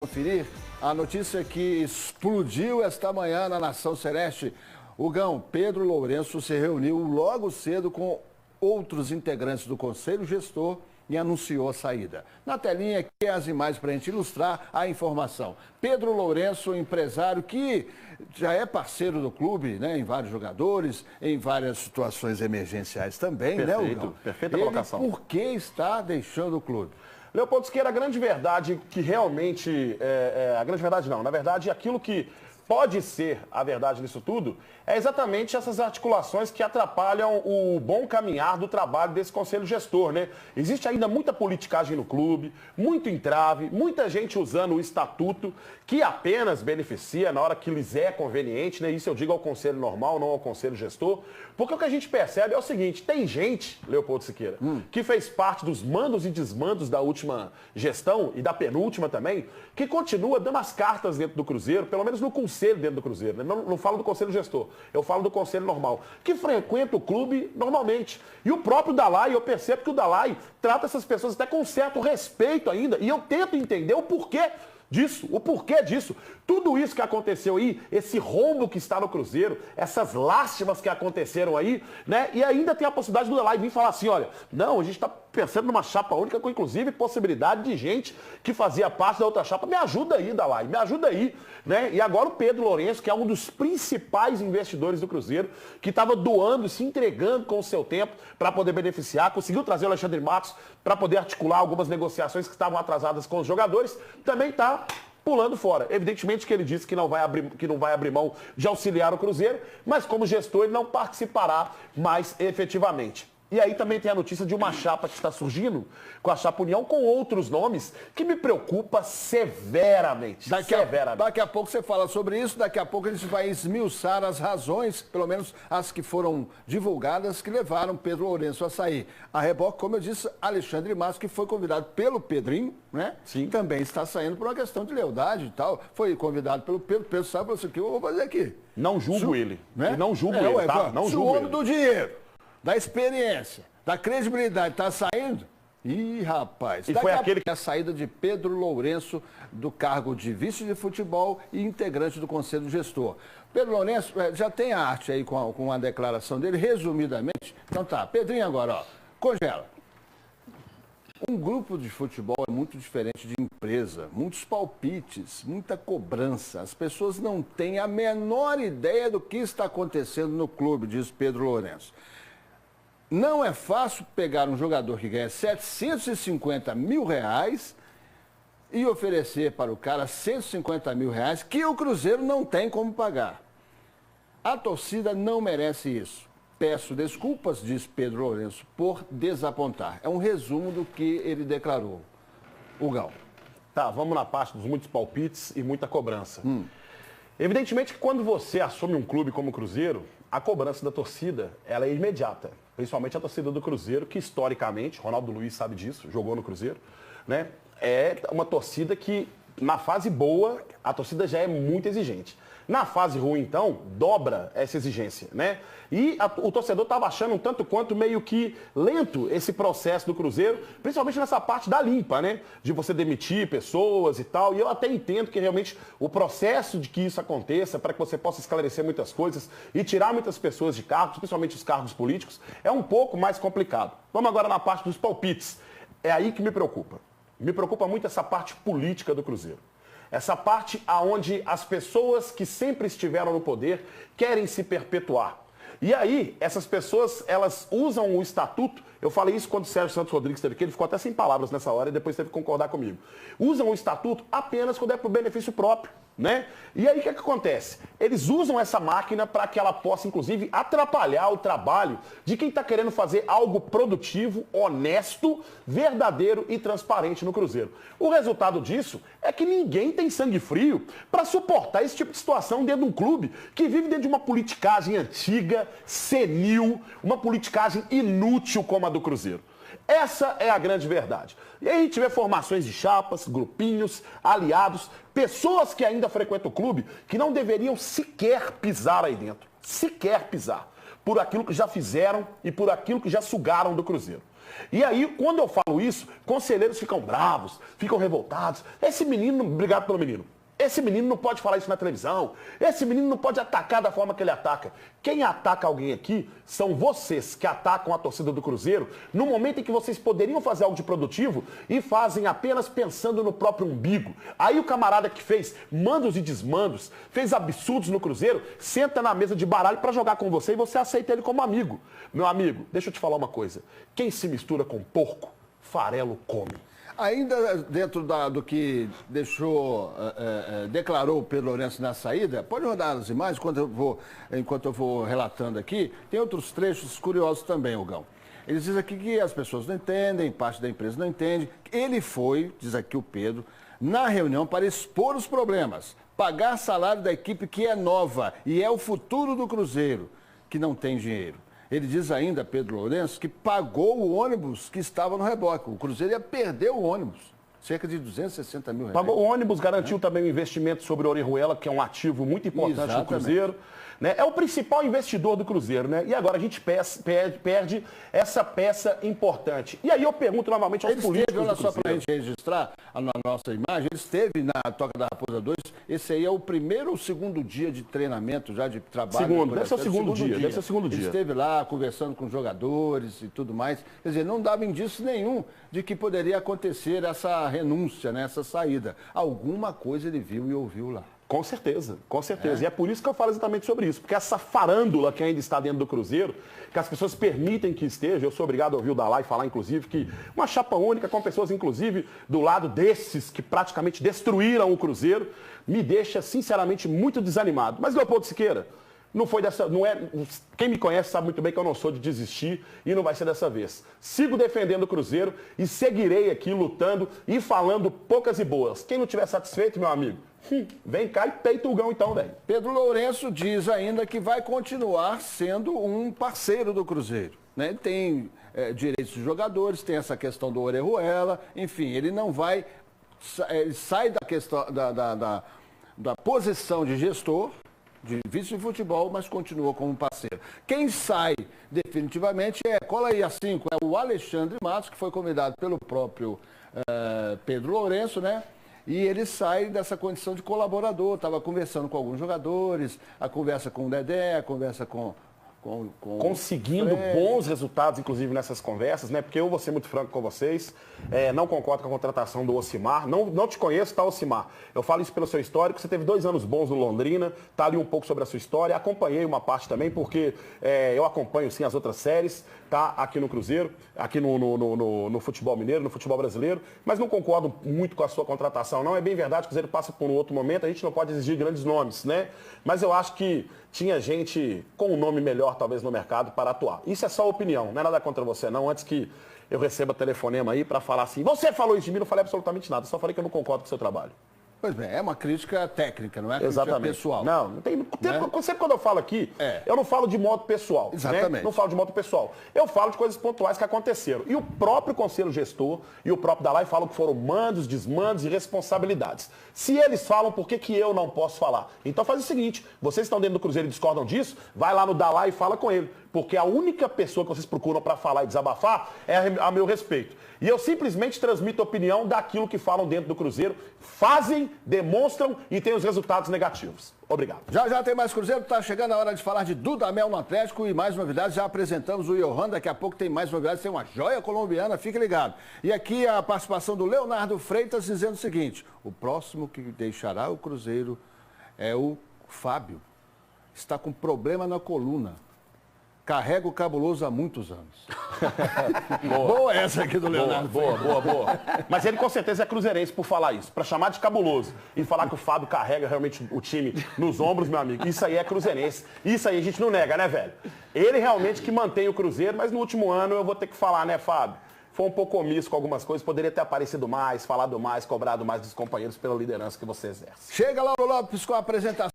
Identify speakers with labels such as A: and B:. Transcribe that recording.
A: Conferir a notícia que explodiu esta manhã na Nação Celeste. O Gão Pedro Lourenço se reuniu logo cedo com outros integrantes do Conselho Gestor e anunciou a saída. Na telinha aqui as imagens para a gente ilustrar a informação. Pedro Lourenço, empresário que já é parceiro do clube, né, em vários jogadores, em várias situações emergenciais também,
B: Perfeito,
A: né, Gão?
B: perfeita colocação.
A: Por que está deixando o clube?
B: Leopoldo Siqueira, a grande verdade que realmente, a grande verdade não, na verdade aquilo que pode ser a verdade nisso tudo é exatamente essas articulações que atrapalham o bom caminhar do trabalho desse conselho gestor, né? Existe ainda muita politicagem no clube, muito entrave, muita gente usando o estatuto que apenas beneficia na hora que lhes é conveniente, né? Isso eu digo ao conselho normal, não ao conselho gestor, porque o que a gente percebe é o seguinte, tem gente, Leopoldo Siqueira, que fez parte dos mandos e desmandos da última gestão e da penúltima também, que continua dando as cartas dentro do Cruzeiro, pelo menos no conselho dentro do Cruzeiro, né? Não falo do conselho gestor, eu falo do conselho normal, que frequenta o clube normalmente. E o próprio Dalai, eu percebo que o Dalai trata essas pessoas até com certo respeito ainda, e eu tento entender o porquê disso. Tudo isso que aconteceu aí, esse rombo que está no Cruzeiro, essas lástimas que aconteceram aí, né? E ainda tem a possibilidade do Dalai vir falar assim, olha, não, a gente está pensando numa chapa única com, inclusive, possibilidade de gente que fazia parte da outra chapa. Me ajuda aí, Dalai, me ajuda aí, né? E agora o Pedro Lourenço, que é um dos principais investidores do Cruzeiro, que estava doando, se entregando com o seu tempo para poder beneficiar, conseguiu trazer o Alexandre Matos para poder articular algumas negociações que estavam atrasadas com os jogadores, também está pulando fora. Evidentemente que ele disse que não vai abrir mão de auxiliar o Cruzeiro, mas como gestor ele não participará mais efetivamente. E aí também tem a notícia de uma chapa que está surgindo, com a chapa União, com outros nomes, que me preocupa severamente.
A: Daqui a pouco você fala sobre isso, daqui a pouco a gente vai esmiuçar as razões, pelo menos as que foram divulgadas, que levaram Pedro Lourenço a sair. A reboque, como eu disse, Alexandre Matos, que foi convidado pelo Pedrinho, né?
B: Sim.
A: Também está saindo por uma questão de lealdade e tal. Foi convidado pelo Pedro, Pedro sabe, falou assim, o que eu vou fazer aqui?
B: Não julgo ele.
A: Né?
B: E não julgo ele, tá? Não julgo
A: o homem
B: ele.
A: do dinheiro, da experiência, da credibilidade está saindo? Ih, rapaz.
B: E foi aquele
A: a saída de Pedro Lourenço do cargo de vice de futebol e integrante do conselho gestor. Pedro Lourenço já tem a arte aí com a declaração dele, resumidamente. Então tá, Pedrinho agora, ó, congela. Um grupo de futebol é muito diferente de empresa, muitos palpites, muita cobrança. As pessoas não têm a menor ideia do que está acontecendo no clube, diz Pedro Lourenço. Não é fácil pegar um jogador que ganha 750 mil reais e oferecer para o cara 150 mil reais que o Cruzeiro não tem como pagar. A torcida não merece isso. Peço desculpas, diz Pedro Lourenço, por desapontar. É um resumo do que ele declarou. O Gão.
B: Tá, vamos na parte dos muitos palpites e muita cobrança. Evidentemente que quando você assume um clube como o Cruzeiro, a cobrança da torcida, ela é imediata. Principalmente a torcida do Cruzeiro, que historicamente, Ronaldo Luiz sabe disso, jogou no Cruzeiro, né? É uma torcida que, na fase boa, a torcida já é muito exigente. Na fase ruim, então, dobra essa exigência, né? E o torcedor estava achando um tanto quanto meio que lento esse processo do Cruzeiro, principalmente nessa parte da limpa, né? De você demitir pessoas e tal. E eu até entendo que realmente o processo de que isso aconteça, para que você possa esclarecer muitas coisas e tirar muitas pessoas de cargos, principalmente os cargos políticos, é um pouco mais complicado. Vamos agora na parte dos palpites. É aí que me preocupa. Me preocupa muito essa parte política do Cruzeiro. Essa parte aonde as pessoas que sempre estiveram no poder querem se perpetuar. E aí, essas pessoas, elas usam o estatuto, eu falei isso quando o Sérgio Santos Rodrigues esteve aqui, ele ficou até sem palavras nessa hora e depois teve que concordar comigo. Usam o estatuto apenas quando é para o benefício próprio, né? E aí, o que acontece? Eles usam essa máquina para que ela possa, inclusive, atrapalhar o trabalho de quem está querendo fazer algo produtivo, honesto, verdadeiro e transparente no Cruzeiro. O resultado disso é que ninguém tem sangue frio para suportar esse tipo de situação dentro de um clube que vive dentro de uma politicagem antiga, senil, uma politicagem inútil como a do Cruzeiro. Essa é a grande verdade. E aí a gente vê formações de chapas, grupinhos, aliados, pessoas que ainda frequentam o clube que não deveriam sequer pisar aí dentro. Sequer pisar. Por aquilo que já fizeram e por aquilo que já sugaram do Cruzeiro. E aí, quando eu falo isso, conselheiros ficam bravos, ficam revoltados. Esse menino, obrigado pelo menino. Esse menino não pode falar isso na televisão. Esse menino não pode atacar da forma que ele ataca. Quem ataca alguém aqui são vocês que atacam a torcida do Cruzeiro no momento em que vocês poderiam fazer algo de produtivo e fazem apenas pensando no próprio umbigo. Aí o camarada que fez mandos e desmandos, fez absurdos no Cruzeiro, senta na mesa de baralho para jogar com você e você aceita ele como amigo. Meu amigo, deixa eu te falar uma coisa. Quem se mistura com porco, farelo come.
A: Ainda dentro do que declarou o Pedro Lourenço na saída, pode rodar as imagens enquanto eu vou relatando aqui. Tem outros trechos curiosos também, Hugão. Ele diz aqui que as pessoas não entendem, parte da empresa não entende. Ele foi, diz aqui o Pedro, na reunião para expor os problemas, pagar salário da equipe que é nova e é o futuro do Cruzeiro, que não tem dinheiro. Ele diz ainda, Pedro Lourenço, que pagou o ônibus que estava no reboque. O Cruzeiro ia perder o ônibus. Cerca de 260 mil reais.
B: Pagou o ônibus, garantiu também o investimento sobre o Orejuela, que é um ativo muito importante no Cruzeiro. Né? É o principal investidor do Cruzeiro, né? E agora a gente perde essa peça importante. E aí eu pergunto novamente aos políticos do Cruzeiro.
A: Só para a gente registrar na nossa imagem, ele esteve na Toca da Raposa 2. Esse aí é o primeiro ou segundo dia de treinamento, já de trabalho.
B: Segundo, deve ser o segundo dia. Deve ser o segundo dia.
A: Ele esteve lá conversando com os jogadores e tudo mais. Quer dizer, não dava indício nenhum de que poderia acontecer essa renúncia, né, essa saída. Alguma coisa ele viu e ouviu lá.
B: Com certeza, com certeza. E é por isso que eu falo exatamente sobre isso. Porque essa farândula que ainda está dentro do Cruzeiro, que as pessoas permitem que esteja, eu sou obrigado a ouvir o Dalai falar, inclusive, que uma chapa única com pessoas, inclusive, do lado desses que praticamente destruíram o Cruzeiro, me deixa, sinceramente, muito desanimado. Mas, Leopoldo Siqueira, não foi dessa. Não é, quem me conhece sabe muito bem que eu não sou de desistir e não vai ser dessa vez. Sigo defendendo o Cruzeiro e seguirei aqui lutando e falando poucas e boas. Quem não estiver satisfeito, meu amigo, vem cá e peita o Gão então, velho.
A: Pedro Lourenço diz ainda que vai continuar sendo um parceiro do Cruzeiro. Né? Tem direitos de jogadores, tem essa questão do Orejuela, enfim, ele não vai. Ele sai da questão da posição de gestor, de vice de futebol, mas continua como parceiro. Quem sai definitivamente cola aí a 5, é o Alexandre Matos, que foi convidado pelo próprio Pedro Lourenço, né? E ele sai dessa condição de colaborador, estava conversando com alguns jogadores, a conversa com o Dedé, a conversa com
B: conseguindo bons resultados, inclusive, nessas conversas, né? Porque eu vou ser muito franco com vocês, não concordo com a contratação do Ocimar, não te conheço, tá, Ocimar? Eu falo isso pelo seu histórico, você teve 2 anos bons no Londrina, tá ali um pouco sobre a sua história, acompanhei uma parte também, porque eu acompanho, sim, as outras séries, tá, aqui no Cruzeiro, aqui no futebol mineiro, no futebol brasileiro, mas não concordo muito com a sua contratação, não, é bem verdade, o Cruzeiro passa por um outro momento, a gente não pode exigir grandes nomes, né? Mas eu acho que tinha gente com um nome melhor, talvez, no mercado para atuar. Isso é só opinião, não é nada contra você, não. Antes que eu receba telefonema aí para falar assim, você falou isso de mim, não falei absolutamente nada, só falei que eu não concordo com o seu trabalho.
A: Pois bem, é uma crítica técnica, não é crítica pessoal.
B: Não tem. Sempre quando eu falo aqui, eu não falo de modo pessoal.
A: Exatamente.
B: Né? Não falo de modo pessoal. Eu falo de coisas pontuais que aconteceram. E o próprio Conselho Gestor e o próprio Dalai falam que foram mandos, desmandos e responsabilidades. Se eles falam, por que eu não posso falar? Então faz o seguinte, vocês estão dentro do Cruzeiro e discordam disso, vai lá no Dalai e fala com ele. Porque a única pessoa que vocês procuram para falar e desabafar é a meu respeito. E eu simplesmente transmito a opinião daquilo que falam dentro do Cruzeiro, fazem, demonstram e têm os resultados negativos. Obrigado.
A: Já tem mais Cruzeiro, está chegando a hora de falar de Dudamel no Atlético e mais novidades, já apresentamos o Johan, daqui a pouco tem mais novidades, tem uma joia colombiana, fique ligado. E aqui a participação do Leonardo Freitas dizendo o seguinte, o próximo que deixará o Cruzeiro é o Fábio, está com problema na coluna. Carrega o cabuloso há muitos anos. Boa essa aqui do Leonardo.
B: Boa. Mas ele com certeza é cruzeirense por falar isso. Para chamar de cabuloso e falar que o Fábio carrega realmente o time nos ombros, meu amigo. Isso aí é cruzeirense. Isso aí a gente não nega, né, velho? Ele realmente que mantém o Cruzeiro, mas no último ano eu vou ter que falar, né, Fábio? Foi um pouco omisso com algumas coisas, poderia ter aparecido mais, falado mais, cobrado mais dos companheiros pela liderança que você exerce.
A: Chega, Lauro Lopes, com a apresentação.